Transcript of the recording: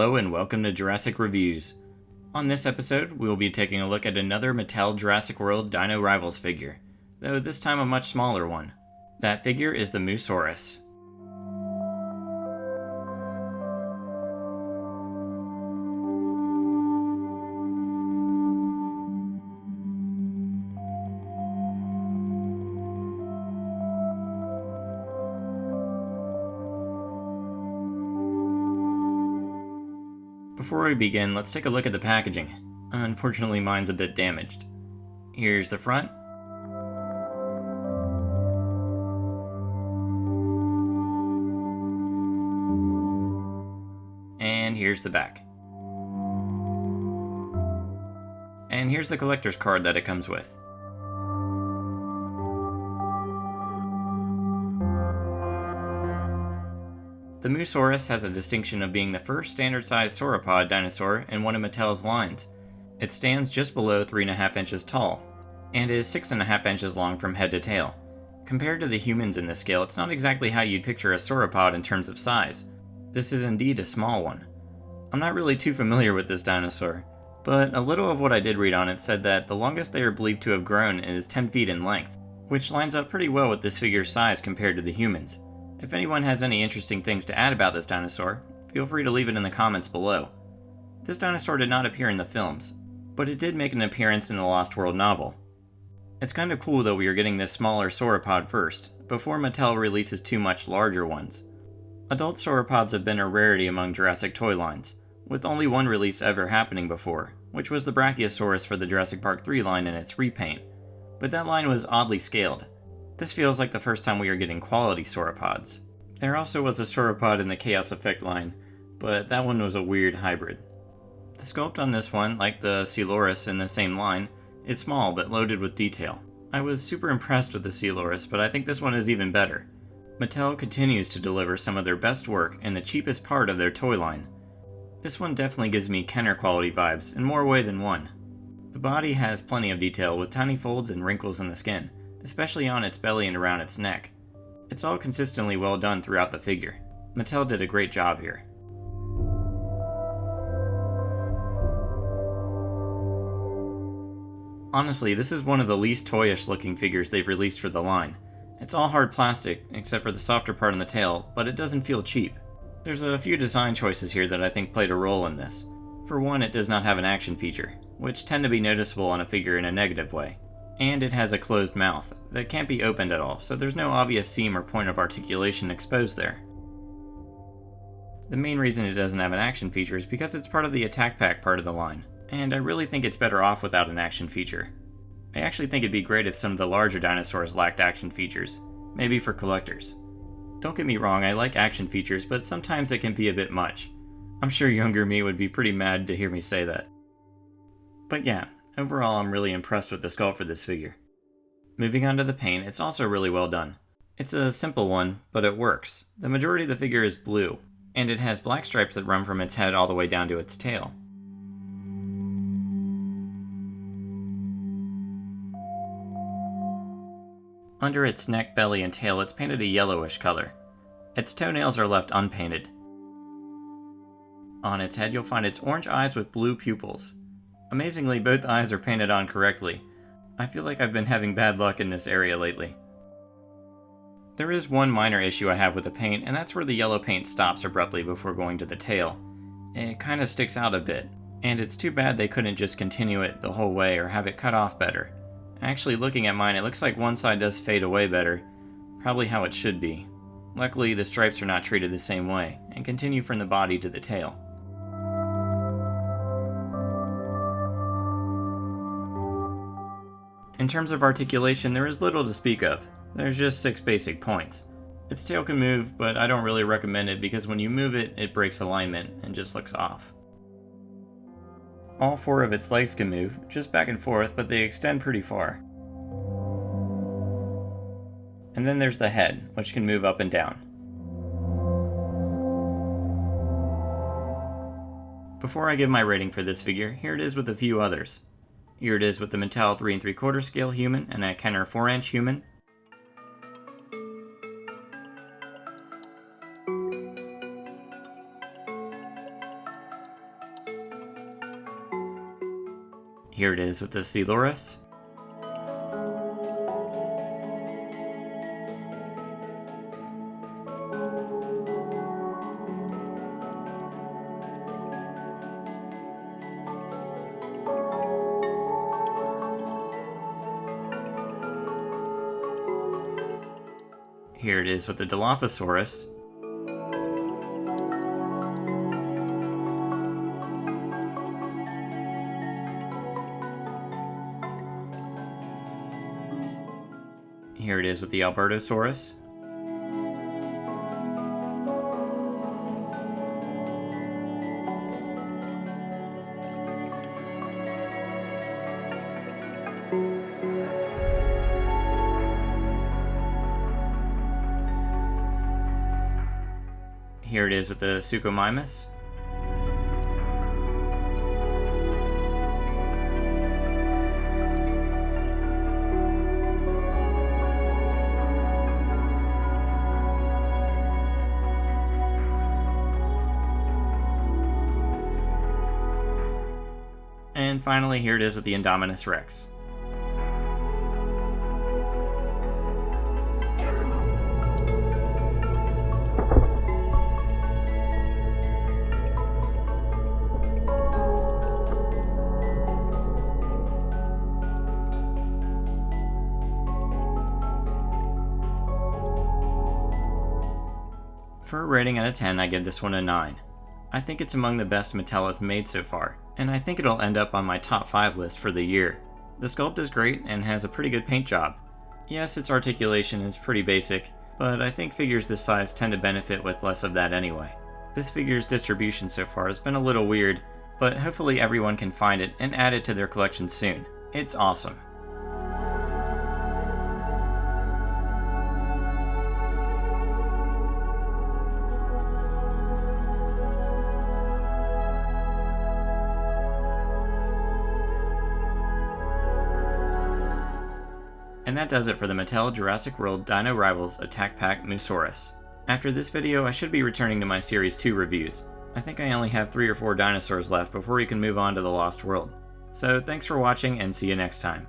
Hello and welcome to Jurassic Reviews. On this episode, we will be taking a look at another Mattel Jurassic World Dino Rivals figure, though this time a much smaller one. That figure is the Mussaurus. Before we begin, let's take a look at the packaging. Unfortunately, mine's a bit damaged. Here's the front. And here's the back. And here's the collector's card that it comes with. The Mussaurus has a distinction of being the first standard-sized sauropod dinosaur in one of Mattel's lines. It stands just below 3.5 inches tall, and is 6.5 inches long from head to tail. Compared to the humans in this scale, it's not exactly how you'd picture a sauropod in terms of size. This is indeed a small one. I'm not really too familiar with this dinosaur, but a little of what I did read on it said that the longest they are believed to have grown is 10 feet in length, which lines up pretty well with this figure's size compared to the humans. If anyone has any interesting things to add about this dinosaur, feel free to leave it in the comments below. This dinosaur did not appear in the films, but it did make an appearance in the Lost World novel. It's kind of cool that we are getting this smaller sauropod first, before Mattel releases two much larger ones. Adult sauropods have been a rarity among Jurassic toy lines, with only one release ever happening before, which was the Brachiosaurus for the Jurassic Park 3 line in its repaint, but that line was oddly scaled. This feels like the first time we are getting quality sauropods. There also was a sauropod in the Chaos Effect line, but that one was a weird hybrid. The sculpt on this one, like the Coelurus in the same line, is small but loaded with detail. I was super impressed with the Coelurus, but I think this one is even better. Mattel continues to deliver some of their best work in the cheapest part of their toy line. This one definitely gives me Kenner quality vibes in more way than one. The body has plenty of detail with tiny folds and wrinkles in the skin, especially on its belly and around its neck. It's all consistently well done throughout the figure. Mattel did a great job here. Honestly, this is one of the least toyish looking figures they've released for the line. It's all hard plastic, except for the softer part on the tail, but it doesn't feel cheap. There's a few design choices here that I think played a role in this. For one, it does not have an action feature, which tend to be noticeable on a figure in a negative way. And it has a closed mouth that can't be opened at all, so there's no obvious seam or point of articulation exposed there. The main reason it doesn't have an action feature is because it's part of the attack pack part of the line, and I really think it's better off without an action feature. I actually think it'd be great if some of the larger dinosaurs lacked action features, maybe for collectors. Don't get me wrong, I like action features, but sometimes it can be a bit much. I'm sure younger me would be pretty mad to hear me say that. But yeah. Overall, I'm really impressed with the sculpt for this figure. Moving on to the paint, it's also really well done. It's a simple one, but it works. The majority of the figure is blue, and it has black stripes that run from its head all the way down to its tail. Under its neck, belly, and tail, it's painted a yellowish color. Its toenails are left unpainted. On its head, you'll find its orange eyes with blue pupils. Amazingly, both eyes are painted on correctly. I feel like I've been having bad luck in this area lately. There is one minor issue I have with the paint, and that's where the yellow paint stops abruptly before going to the tail. It kinda sticks out a bit, and it's too bad they couldn't just continue it the whole way or have it cut off better. Actually, looking at mine, it looks like one side does fade away better, probably how it should be. Luckily, the stripes are not treated the same way, and continue from the body to the tail. In terms of articulation, there is little to speak of. There's just 6 basic points. Its tail can move, but I don't really recommend it because when you move it, it breaks alignment and just looks off. All 4 of its legs can move, just back and forth, but they extend pretty far. And then there's the head, which can move up and down. Before I give my rating for this figure, here it is with a few others. Here it is with the Mattel 3 3/4 scale human and a Kenner 4-inch human. Here it is with the Coelurus. Here it is with the Dilophosaurus. Here it is with the Albertosaurus. Here it is with the Suchomimus. And finally, here it is with the Indominus Rex. For a rating out of 10, I give this one a 9. I think it's among the best Metellas made so far, and I think it'll end up on my top 5 list for the year. The sculpt is great and has a pretty good paint job. Yes, its articulation is pretty basic, but I think figures this size tend to benefit with less of that anyway. This figure's distribution so far has been a little weird, but hopefully everyone can find it and add it to their collection soon. It's awesome. And that does it for the Mattel Jurassic World Dino Rivals Attack Pack Mussaurus. After this video, I should be returning to my Series 2 reviews. I think I only have 3 or 4 dinosaurs left before we can move on to the Lost World. So thanks for watching and see you next time.